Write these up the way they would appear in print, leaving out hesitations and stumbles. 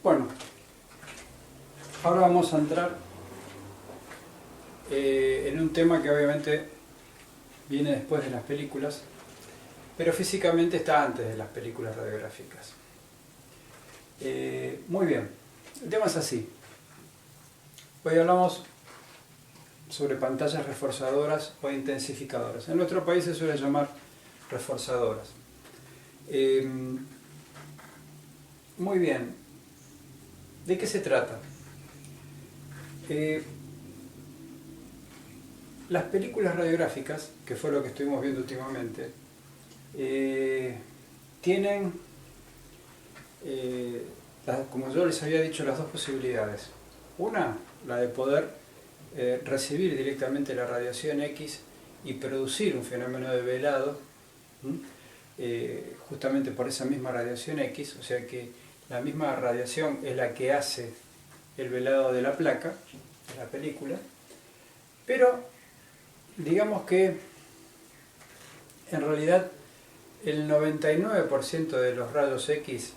Bueno, ahora vamos a entrar en un tema que obviamente viene después de las películas, pero físicamente está antes de las películas radiográficas. Muy bien, el tema es así. Hoy hablamos sobre pantallas reforzadoras o intensificadoras. En nuestro país se suele llamar reforzadoras. Muy bien, ¿de qué se trata? Las películas radiográficas, que fue lo que estuvimos viendo últimamente, tienen, como yo les había dicho, las dos posibilidades. Una, la de poder recibir directamente la radiación X y producir un fenómeno de velado, justamente por esa misma radiación X, o sea que la misma radiación es la que hace el velado de la placa, de la película, pero digamos que en realidad el 99% de los rayos X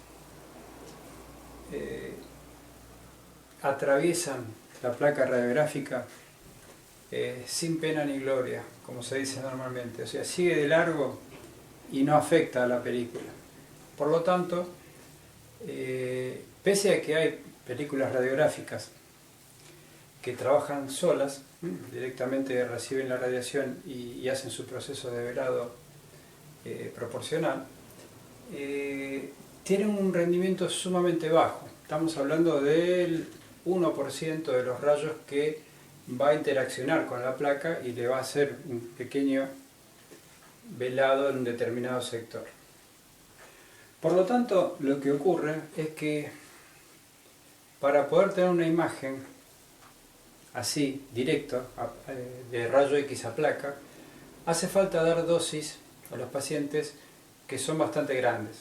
atraviesan la placa radiográfica sin pena ni gloria, como se dice normalmente, o sea, sigue de largo y no afecta a la película. Por lo tanto, pese a que hay películas radiográficas que trabajan solas, directamente reciben la radiación y hacen su proceso de velado proporcional, tienen un rendimiento sumamente bajo. Estamos hablando del 1% de los rayos que va a interaccionar con la placa y le va a hacer un pequeño velado en un determinado sector. Por lo tanto, lo que ocurre es que para poder tener una imagen así, directo, de rayo X a placa, hace falta dar dosis a los pacientes que son bastante grandes,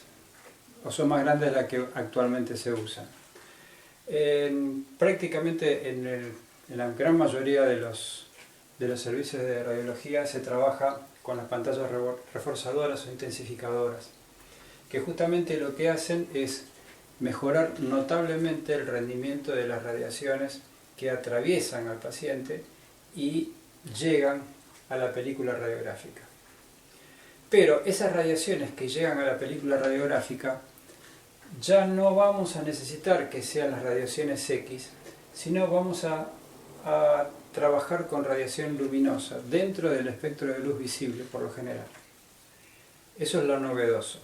o son más grandes de las que actualmente se usan. Prácticamente en la gran mayoría de los servicios de radiología se trabaja con las pantallas reforzadoras o intensificadoras, que justamente lo que hacen es mejorar notablemente el rendimiento de las radiaciones que atraviesan al paciente y llegan a la película radiográfica. Pero esas radiaciones que llegan a la película radiográfica ya no vamos a necesitar que sean las radiaciones X, sino vamos a trabajar con radiación luminosa dentro del espectro de luz visible por lo general. Eso es lo novedoso.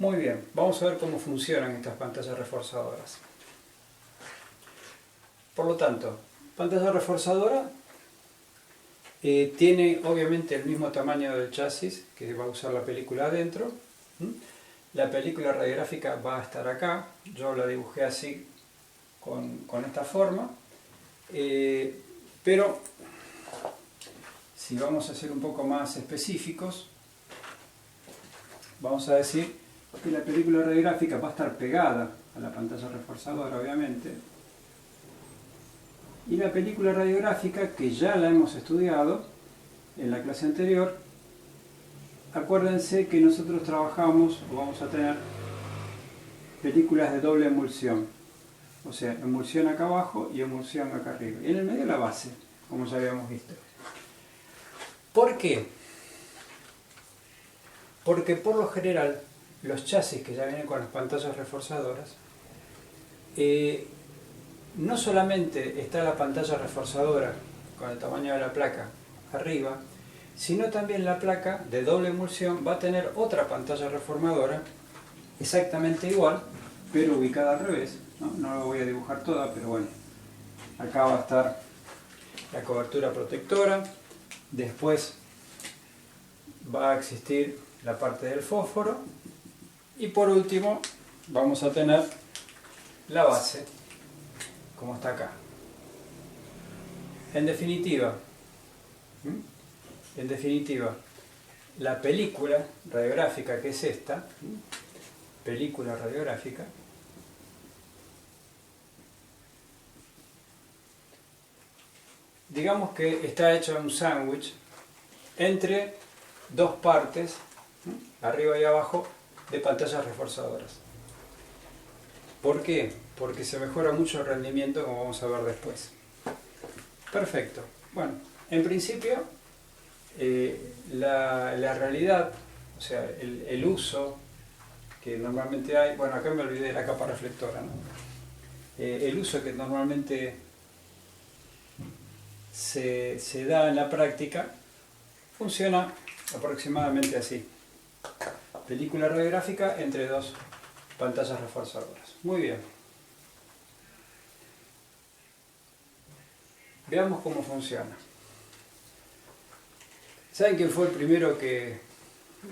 Muy bien, vamos a ver cómo funcionan estas pantallas reforzadoras. Por lo tanto, pantalla reforzadora tiene obviamente el mismo tamaño del chasis que va a usar la película adentro. La película radiográfica va a estar acá, yo la dibujé así con esta forma, pero si vamos a ser un poco más específicos, vamos a decir que la película radiográfica va a estar pegada a la pantalla reforzadora, obviamente, y la película radiográfica, que ya la hemos estudiado en la clase anterior, acuérdense que nosotros trabajamos o vamos a tener películas de doble emulsión, o sea, emulsión acá abajo y emulsión acá arriba, y en el medio la base, como ya habíamos visto. ¿Por qué? Porque por lo general los chasis que ya vienen con las pantallas reforzadoras, no solamente está la pantalla reforzadora con el tamaño de la placa arriba, sino también la placa de doble emulsión va a tener otra pantalla reformadora exactamente igual, pero ubicada al revés. No lo voy a dibujar toda, pero bueno, acá va a estar la cobertura protectora, después va a existir la parte del fósforo y por último vamos a tener la base, como está acá. En definitiva, la película radiográfica, que es esta, película radiográfica, digamos que está hecha un sándwich entre dos partes, arriba y abajo, de pantallas reforzadoras. ¿Por qué? Porque se mejora mucho el rendimiento, como vamos a ver después. Perfecto. Bueno, en principio, la realidad, o sea, el uso que normalmente hay, bueno, acá me olvidé de la capa reflectora, ¿no? El uso que normalmente se da en la práctica funciona aproximadamente así. Película radiográfica entre dos pantallas reforzadoras. Muy bien. Veamos cómo funciona. ¿Saben quién fue el primero que,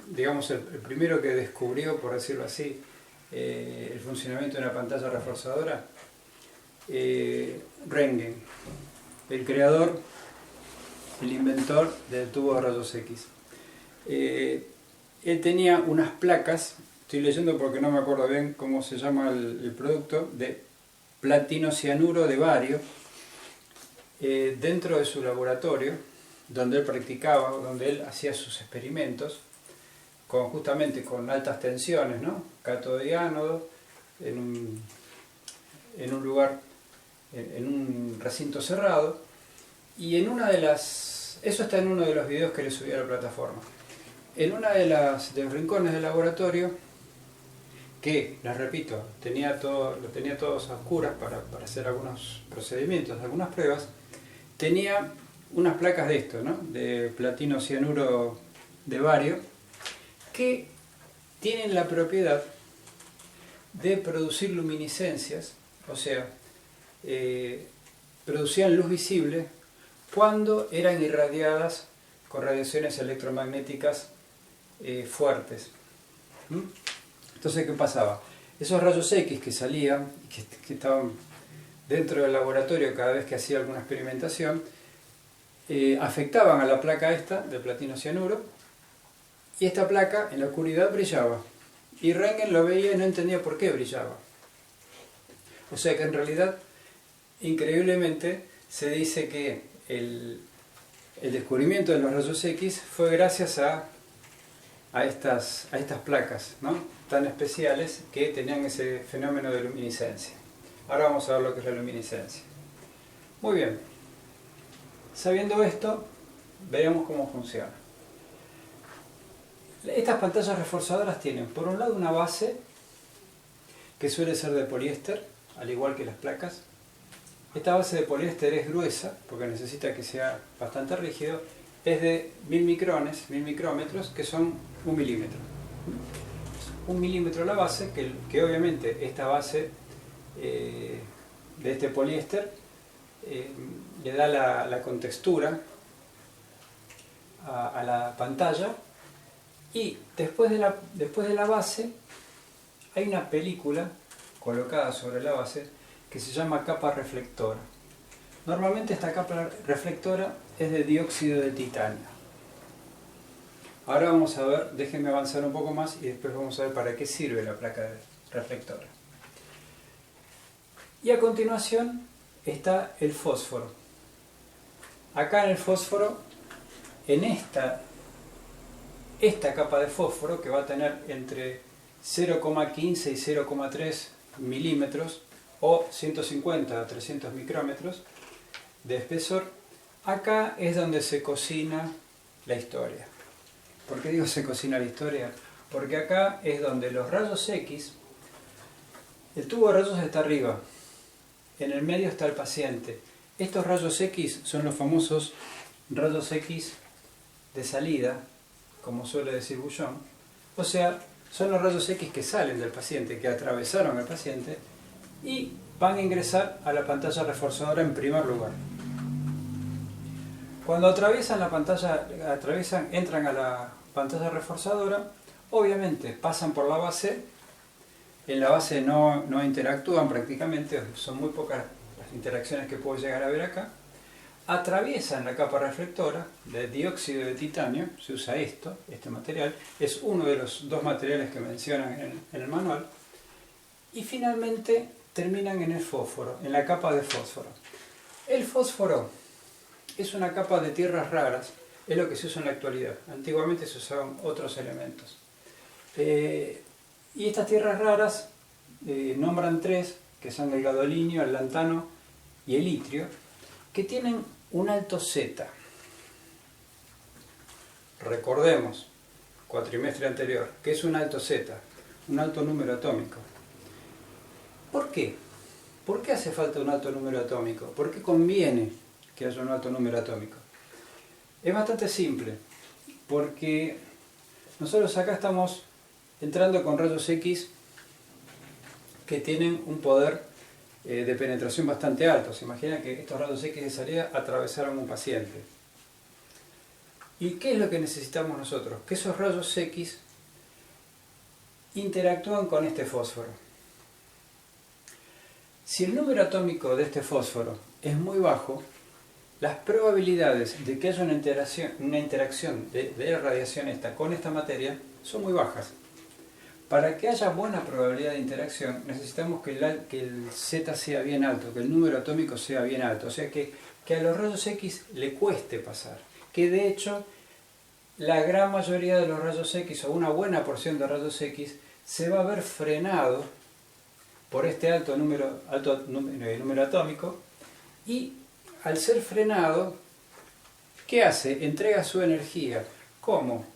digamos, el primero que descubrió, por decirlo así, el funcionamiento de una pantalla reforzadora? Röntgen, el creador, el inventor del tubo de rayos X. Él tenía unas placas, estoy leyendo porque no me acuerdo bien cómo se llama el producto, de platino cianuro de bario, dentro de su laboratorio, donde él practicaba, donde él hacía sus experimentos, justamente con altas tensiones, ¿no? Cátodo y ánodo, en un lugar, en un recinto cerrado, y en una de las... Eso está en uno de los videos que le subí a la plataforma. En una de los rincones del laboratorio, que, les repito, lo tenía todo a oscuras para hacer algunos procedimientos, algunas pruebas, tenía unas placas de esto, ¿no? De platino cianuro de bario, que tienen la propiedad de producir luminiscencias, o sea, producían luz visible cuando eran irradiadas con radiaciones electromagnéticas fuertes. Entonces, ¿qué pasaba? Esos rayos X que salían, que estaban dentro del laboratorio cada vez que hacía alguna experimentación, afectaban a la placa esta de platino cianuro, y esta placa en la oscuridad brillaba. Y Röntgen lo veía y no entendía por qué brillaba. O sea que en realidad, increíblemente, se dice que el descubrimiento de los rayos X fue gracias a estas placas, ¿no? Tan especiales que tenían ese fenómeno de luminiscencia. Ahora vamos a ver lo que es la luminiscencia. Muy bien. Sabiendo esto, veremos cómo funciona. Estas pantallas reforzadoras tienen, por un lado, una base que suele ser de poliéster, al igual que las placas. Esta base de poliéster es gruesa, porque necesita que sea bastante rígido. Es de 1000 micrómetros, que son 1 milímetro. 1 milímetro la base, que obviamente esta base de este poliéster le da la contextura a la pantalla, y después de la base hay una película colocada sobre la base que se llama capa reflectora. Normalmente esta capa reflectora es de dióxido de titanio. Ahora vamos a ver, déjenme avanzar un poco más y después vamos a ver para qué sirve la placa reflectora. Y a continuación está el fósforo. Acá en el fósforo, en esta capa de fósforo, que va a tener entre 0,15 y 0,3 milímetros o 150 a 300 micrómetros de espesor, acá es donde se cocina la historia. ¿Por qué digo se cocina la historia? Porque acá es donde los rayos X, el tubo de rayos está arriba, en el medio está el paciente. Estos rayos X son los famosos rayos X de salida, como suele decir Bullón. O sea, son los rayos X que salen del paciente, que atravesaron al paciente y van a ingresar a la pantalla reforzadora en primer lugar. Cuando atraviesan la pantalla, entran a la pantalla reforzadora, obviamente pasan por la base. En la base no interactúan prácticamente, son muy pocas las interacciones que puedo llegar a ver acá. Atraviesan la capa reflectora de dióxido de titanio, se usa este material, es uno de los dos materiales que mencionan en el manual, y finalmente terminan en el fósforo, en la capa de fósforo. El fósforo es una capa de tierras raras, es lo que se usa en la actualidad. Antiguamente se usaban otros elementos. Y estas tierras raras nombran tres, que son el gadolinio, el lantano y el itrio, que tienen un alto Z. Recordemos, cuatrimestre anterior, que es un alto Z, un alto número atómico. ¿Por qué? ¿Por qué hace falta un alto número atómico? ¿Por qué conviene que haya un alto número atómico? Es bastante simple, porque nosotros acá estamos entrando con rayos X que tienen un poder de penetración bastante alto. Se imagina que estos rayos X de salida atravesaron un paciente. ¿Y qué es lo que necesitamos nosotros? Que esos rayos X interactúan con este fósforo. Si el número atómico de este fósforo es muy bajo, las probabilidades de que haya una interacción de la radiación esta con esta materia son muy bajas. Para que haya buena probabilidad de interacción necesitamos que el Z sea bien alto, que el número atómico sea bien alto, o sea que a los rayos X le cueste pasar, que de hecho la gran mayoría de los rayos X o una buena porción de rayos X se va a ver frenado por este alto número atómico, y al ser frenado, ¿qué hace? Entrega su energía. ¿Cómo?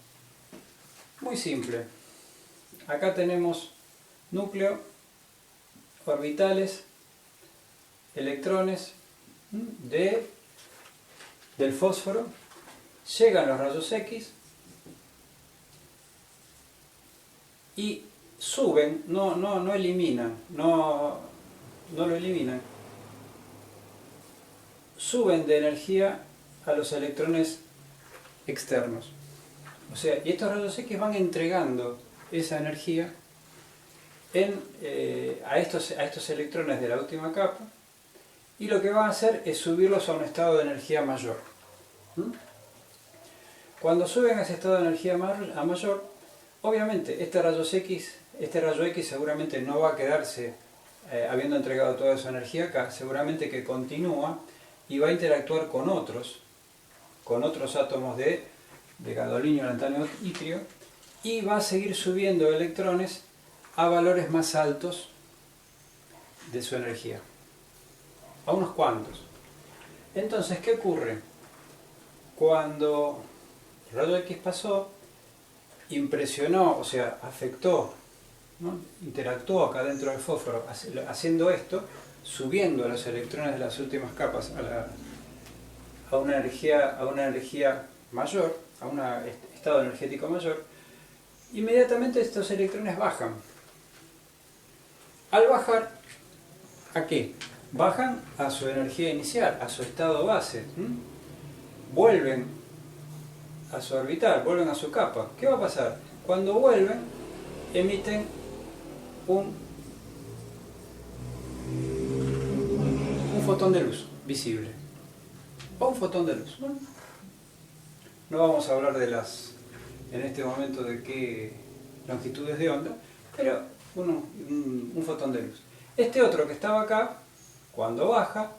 Muy simple. Acá tenemos núcleo, orbitales, electrones del fósforo, llegan los rayos X y suben, no eliminan, no lo eliminan, suben de energía a los electrones externos. O sea, y estos rayos X van entregando esa energía a estos electrones de la última capa, y lo que van a hacer es subirlos a un estado de energía mayor. Cuando suben a ese estado de energía mayor, obviamente este rayo X seguramente no va a quedarse habiendo entregado toda esa energía acá, seguramente que continúa y va a interactuar con otros átomos de gadolinio, lantano, itrio, y va a seguir subiendo electrones a valores más altos de su energía, a unos cuantos. Entonces, ¿qué ocurre? Cuando el rayo X pasó, impresionó, o sea, afectó, ¿no? Interactuó acá dentro del fósforo, haciendo esto, subiendo los electrones de las últimas capas a una energía mayor, a un estado energético mayor, inmediatamente estos electrones bajan. Al bajar, ¿a qué? Bajan a su energía inicial, a su estado base. Vuelven a su orbital, vuelven a su capa. ¿Qué va a pasar? Cuando vuelven, emiten un fotón de luz visible. O un fotón de luz. No vamos a hablar en este momento de qué longitudes de onda, pero un fotón de luz. Este otro que estaba acá, cuando baja,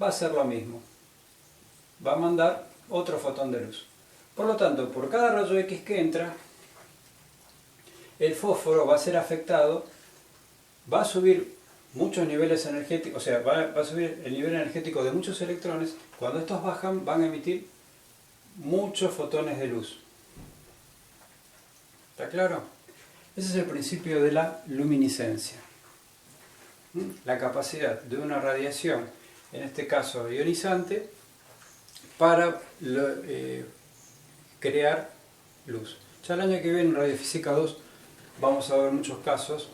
va a hacer lo mismo. Va a mandar otro fotón de luz. Por lo tanto, por cada rayo X que entra, el fósforo va a ser afectado, va a subir muchos niveles energéticos, o sea, va a subir el nivel energético de muchos electrones. Cuando estos bajan, van a emitir muchos fotones de luz. ¿Está claro? Ese es el principio de la luminiscencia. La capacidad de una radiación, en este caso ionizante, para crear luz. Ya el año que viene en Radiofísica 2 vamos a ver muchos casos.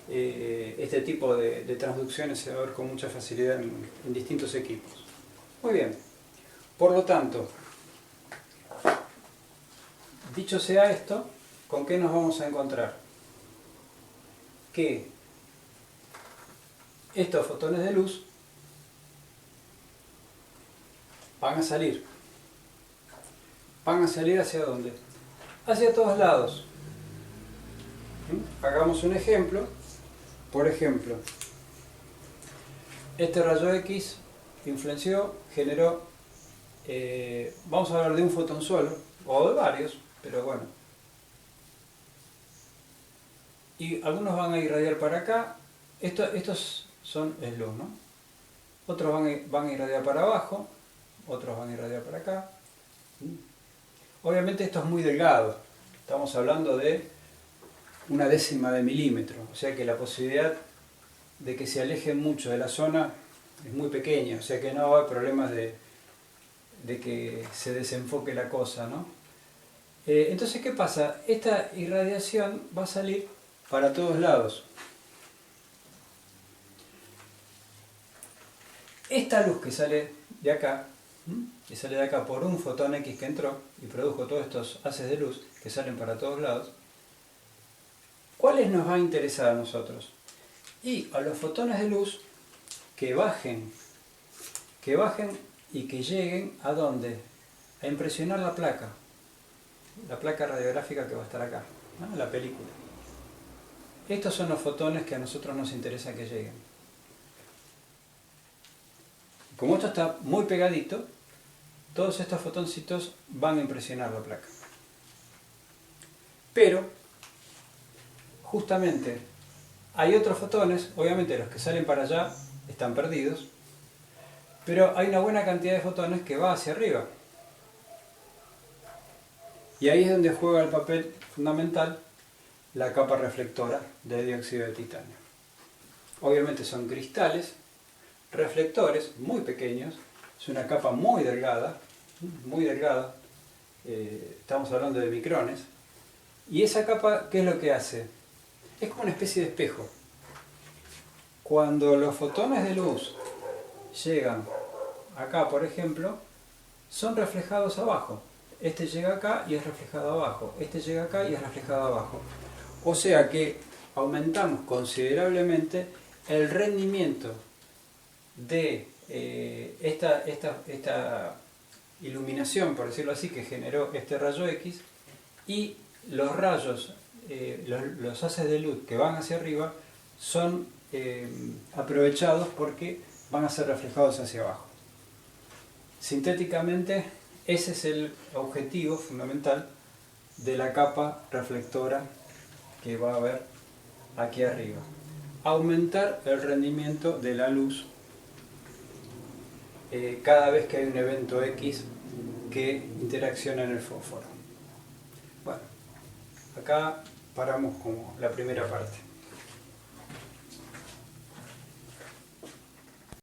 Este tipo de transducciones se va a ver con mucha facilidad en distintos equipos. Muy bien. Por lo tanto, dicho sea esto, ¿con qué nos vamos a encontrar? Que estos fotones de luz van a salir. ¿Van a salir hacia dónde? Hacia todos lados. Hagamos un ejemplo. Por ejemplo, este rayo X influenció, generó, vamos a hablar de un fotón solo, o de varios, pero bueno. y algunos van a irradiar para acá. Estos son el luz, ¿no? Otros van a irradiar para abajo, otros van a irradiar para acá. Obviamente esto es muy delgado, estamos hablando de 1/10 de milímetro, o sea que la posibilidad de que se alejen mucho de la zona es muy pequeña, o sea que no va a haber problemas de que se desenfoque la cosa, ¿no? Entonces, ¿qué pasa? Esta irradiación va a salir para todos lados. Esta luz que sale de acá, por un fotón X que entró y produjo todos estos haces de luz que salen para todos lados, ¿cuáles nos va a interesar a nosotros? Y a los fotones de luz que bajen y que lleguen ¿a dónde? A impresionar la placa radiográfica que va a estar acá, ¿no? La película. Estos son los fotones que a nosotros nos interesa que lleguen. Como esto está muy pegadito, todos estos fotoncitos van a impresionar la placa. Pero, justamente, hay otros fotones, obviamente los que salen para allá están perdidos, pero hay una buena cantidad de fotones que va hacia arriba. Y ahí es donde juega el papel fundamental la capa reflectora de dióxido de titanio. Obviamente son cristales reflectores muy pequeños, es una capa muy delgada, estamos hablando de micrones, y esa capa, ¿qué es lo que hace? Es como una especie de espejo. Cuando los fotones de luz llegan acá, por ejemplo, son reflejados abajo. Este llega acá y es reflejado abajo, este llega acá y es reflejado abajo. O sea que aumentamos considerablemente el rendimiento de esta iluminación, por decirlo así, que generó este rayo X, y los rayos, los haces de luz que van hacia arriba son aprovechados porque van a ser reflejados hacia abajo. Sintéticamente, ese es el objetivo fundamental de la capa reflectora que va a haber aquí arriba. Aumentar el rendimiento de la luz cada vez que hay un evento X que interacciona en el fósforo. Bueno, acá paramos como la primera parte.